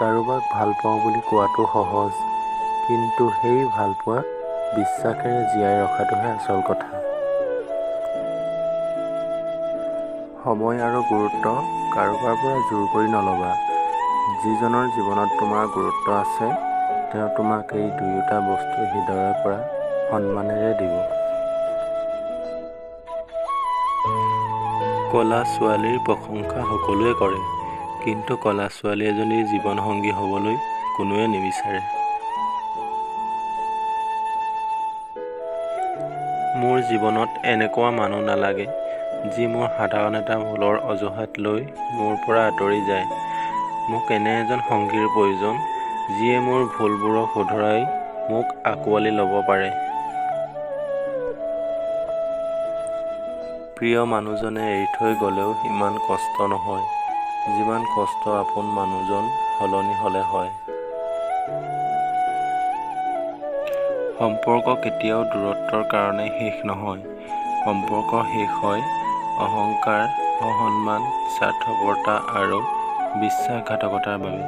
কাৰোবাক ভাল পাওঁ বুলি কোৱাটো সহজ, কিন্তু সেই ভালপোৱাক বিশ্বাসেৰে জীয়াই ৰখাটোহে আচল কথা। সময় আৰু গুৰুত্ব কাৰোবাৰ পৰা জোৰ কৰি নল'বা। যিজনৰ জীৱনত তোমাৰ গুৰুত্ব আছে, তেওঁ তোমাক এই দুয়োটা বস্তু হৃদয়ৰ পৰা সন্মানেৰে দিব। ক'লা ছোৱালীৰ প্ৰশংসা সকলোৱে কৰে, কিন্তু ক'লা ছোৱালী এজনীৰ জীৱনসংগী হ'বলৈ কোনোৱে নিবিচাৰে। মোৰ জীৱনত এনেকুৱা মানুহ নালাগে, যি মোৰ সাধাৰণ এটা ভুলৰ অজুহাত লৈ মোৰ পৰা আঁতৰি যায়। মোক এনে এজন সংগীৰ প্ৰয়োজন, যিয়ে মোৰ ভুলবোৰক শুধৰাই মোক আঁকোৱালি ল'ব পাৰে। প্ৰিয় মানুহজনে এৰি থৈ গ'লেও ইমান কষ্ট নহয়, যিমান কষ্ট আপোন মানুহজন সলনি হ'লে হয়। সম্পৰ্ক কেতিয়াও দূৰত্বৰ কাৰণে শেষ নহয়। সম্পৰ্ক শেষ হয় অহংকাৰ, অসন্মান, স্বাৰ্থপৰতা আৰু বিশ্বাসঘাতকতাৰ বাবে।